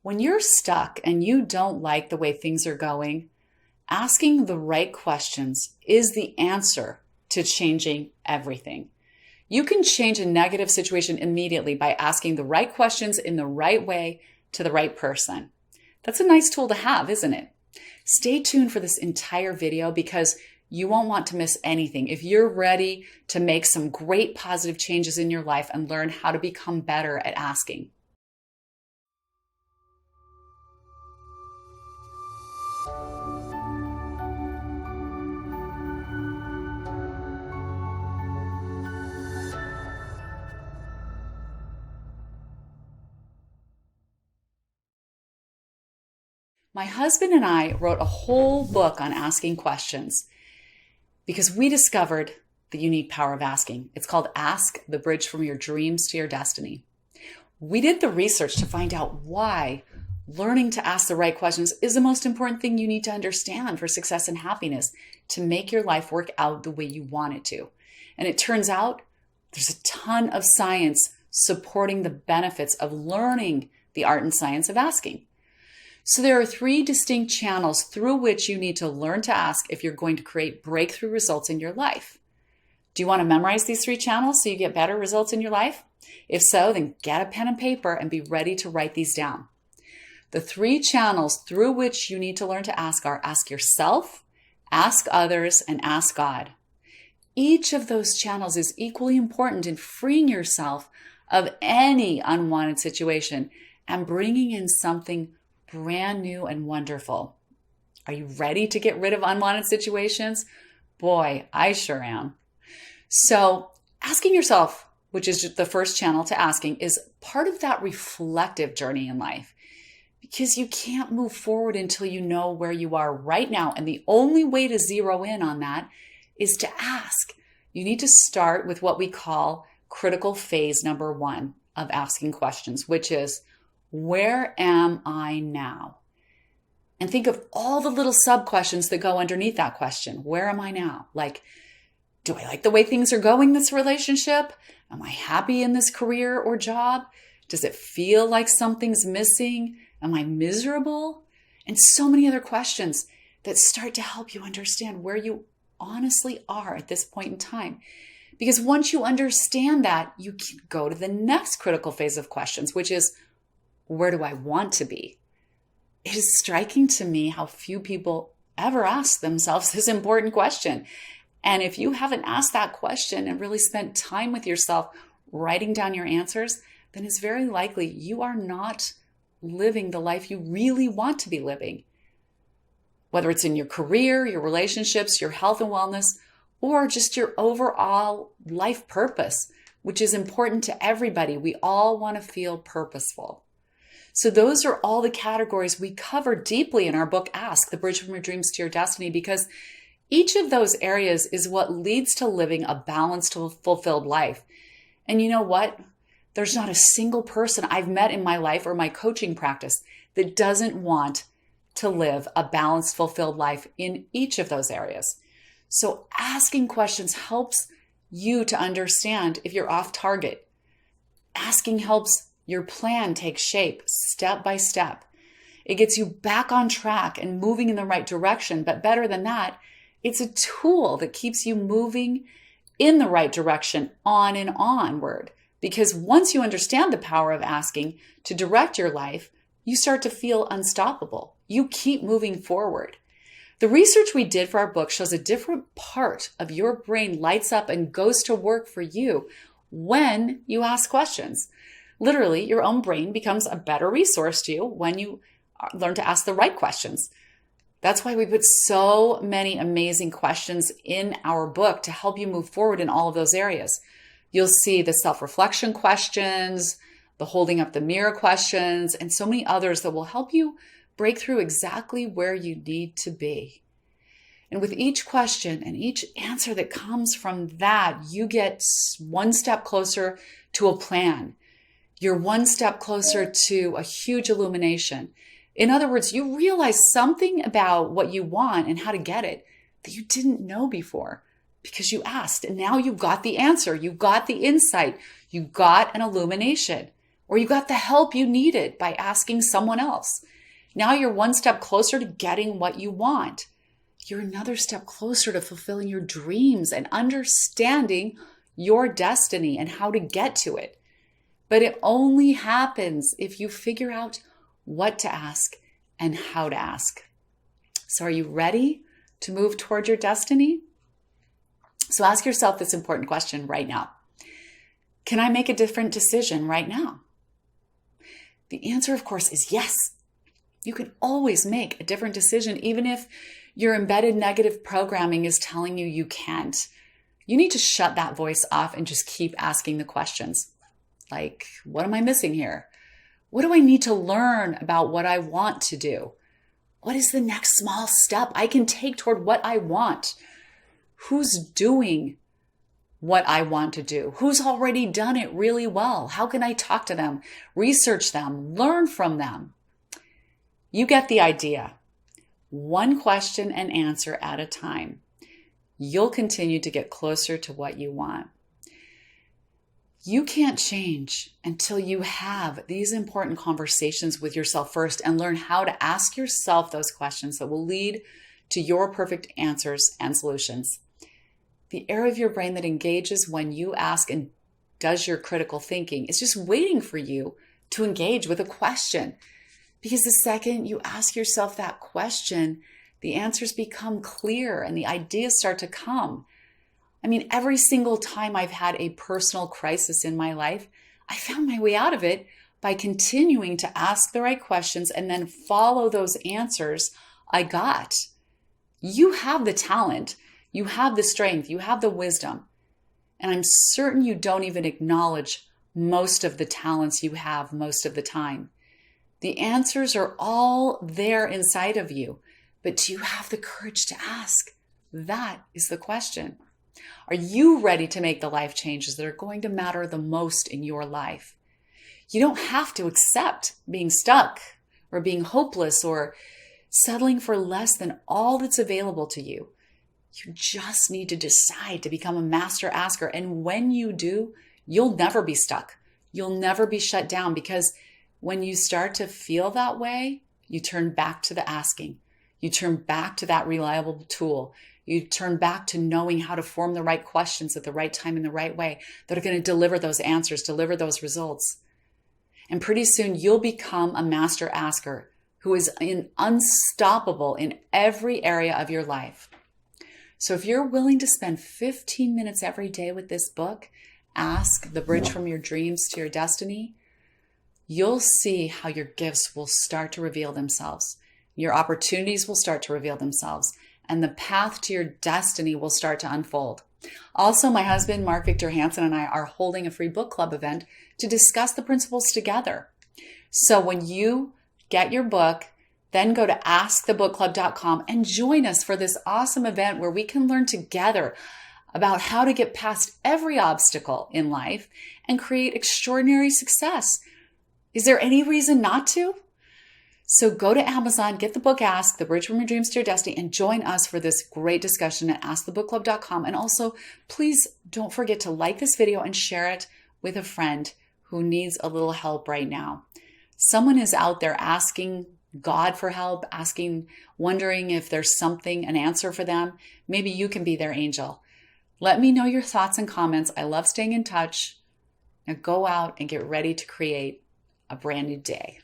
When you're stuck and you don't like the way things are going, asking the right questions is the answer to changing everything. You can change a negative situation immediately by asking the right questions in the right way to the right person. That's a nice tool to have, isn't it? Stay tuned for this entire video because you won't want to miss anything if you're ready to make some great positive changes in your life and learn how to become better at asking. My husband and I wrote a whole book on asking questions because we discovered the unique power of asking. It's called Ask, the Bridge from Your Dreams to Your Destiny. We did the research to find out why learning to ask the right questions is the most important thing you need to understand for success and happiness to make your life work out the way you want it to. And it turns out there's a ton of science supporting the benefits of learning the art and science of asking. So there are 3 distinct channels through which you need to learn to ask if you're going to create breakthrough results in your life. Do you want to memorize these 3 channels so you get better results in your life? If so, then get a pen and paper and be ready to write these down. The 3 channels through which you need to learn to ask are ask yourself, ask others, and ask God. Each of those channels is equally important in freeing yourself of any unwanted situation and bringing in something brand new and wonderful. Are you ready to get rid of unwanted situations? Boy, I sure am. So asking yourself, which is the first channel to asking, is part of that reflective journey in life because you can't move forward until you know where you are right now. And the only way to zero in on that is to ask. You need to start with what we call critical phase number 1 of asking questions, which is, where am I now? And think of all the little sub-questions that go underneath that question. Where am I now? Like, do I like the way things are going in this relationship? Am I happy in this career or job? Does it feel like something's missing? Am I miserable? And so many other questions that start to help you understand where you honestly are at this point in time. Because once you understand that, you can go to the next critical phase of questions, which is, where do I want to be? It is striking to me how few people ever ask themselves this important question. And if you haven't asked that question and really spent time with yourself writing down your answers, then it's very likely you are not living the life you really want to be living. Whether it's in your career, your relationships, your health and wellness, or just your overall life purpose, which is important to everybody. We all want to feel purposeful. So those are all the categories we cover deeply in our book, Ask, the Bridge from Your Dreams to Your Destiny, because each of those areas is what leads to living a balanced, fulfilled life. And you know what? There's not a single person I've met in my life or my coaching practice that doesn't want to live a balanced, fulfilled life in each of those areas. So asking questions helps you to understand if you're off target. Asking helps your plan take shape step by step. It gets you back on track and moving in the right direction. But better than that, it's a tool that keeps you moving in the right direction on and onward. Because once you understand the power of asking to direct your life, you start to feel unstoppable. You keep moving forward. The research we did for our book shows a different part of your brain lights up and goes to work for you when you ask questions. Literally, your own brain becomes a better resource to you when you learn to ask the right questions. That's why we put so many amazing questions in our book to help you move forward in all of those areas. You'll see the self-reflection questions, the holding up the mirror questions, and so many others that will help you break through exactly where you need to be. And with each question and each answer that comes from that, you get one step closer to a plan. You're one step closer to a huge illumination. In other words, you realize something about what you want and how to get it that you didn't know before because you asked. And now you've got the answer. You got the insight. You got an illumination. or you got the help you needed by asking someone else. Now you're one step closer to getting what you want. You're another step closer to fulfilling your dreams and understanding your destiny and how to get to it. But it only happens if you figure out what to ask and how to ask. So are you ready to move toward your destiny? So ask yourself this important question right now. Can I make a different decision right now? The answer, of course, is yes. You can always make a different decision, even if your embedded negative programming is telling you can't. You need to shut that voice off and just keep asking the questions. Like, what am I missing here? What do I need to learn about what I want to do? What is the next small step I can take toward what I want? Who's doing what I want to do? Who's already done it really well? How can I talk to them, research them, learn from them? You get the idea. One question and answer at a time. You'll continue to get closer to what you want. You can't change until you have these important conversations with yourself first and learn how to ask yourself those questions that will lead to your perfect answers and solutions. The area of your brain that engages when you ask and does your critical thinking is just waiting for you to engage with a question. Because the second you ask yourself that question, the answers become clear and the ideas start to come. I mean, every single time I've had a personal crisis in my life, I found my way out of it by continuing to ask the right questions and then follow those answers I got. You have the talent, you have the strength, you have the wisdom. And I'm certain you don't even acknowledge most of the talents you have most of the time. The answers are all there inside of you, but do you have the courage to ask? That is the question. Are you ready to make the life changes that are going to matter the most in your life? You don't have to accept being stuck or being hopeless or settling for less than all that's available to you. You just need to decide to become a master asker. And when you do, you'll never be stuck. You'll never be shut down, because when you start to feel that way, you turn back to the asking. You turn back to that reliable tool. You turn back to knowing how to form the right questions at the right time in the right way that are going to deliver those answers, deliver those results. And pretty soon you'll become a master asker who is unstoppable in every area of your life. So if you're willing to spend 15 minutes every day with this book, Ask the Bridge from Your Dreams to Your Destiny, you'll see how your gifts will start to reveal themselves. Your opportunities will start to reveal themselves, and the path to your destiny will start to unfold. Also, my husband, Mark Victor Hansen, and I are holding a free book club event to discuss the principles together. So when you get your book, then go to askthebookclub.com and join us for this awesome event where we can learn together about how to get past every obstacle in life and create extraordinary success. Is there any reason not to? So go to Amazon, get the book Ask, The Bridge from Your Dreams to Your Destiny, and join us for this great discussion at askthebookclub.com. And also, please don't forget to like this video and share it with a friend who needs a little help right now. Someone is out there asking God for help, wondering if there's something, an answer for them. Maybe you can be their angel. Let me know your thoughts and comments. I love staying in touch. Now go out and get ready to create a brand new day.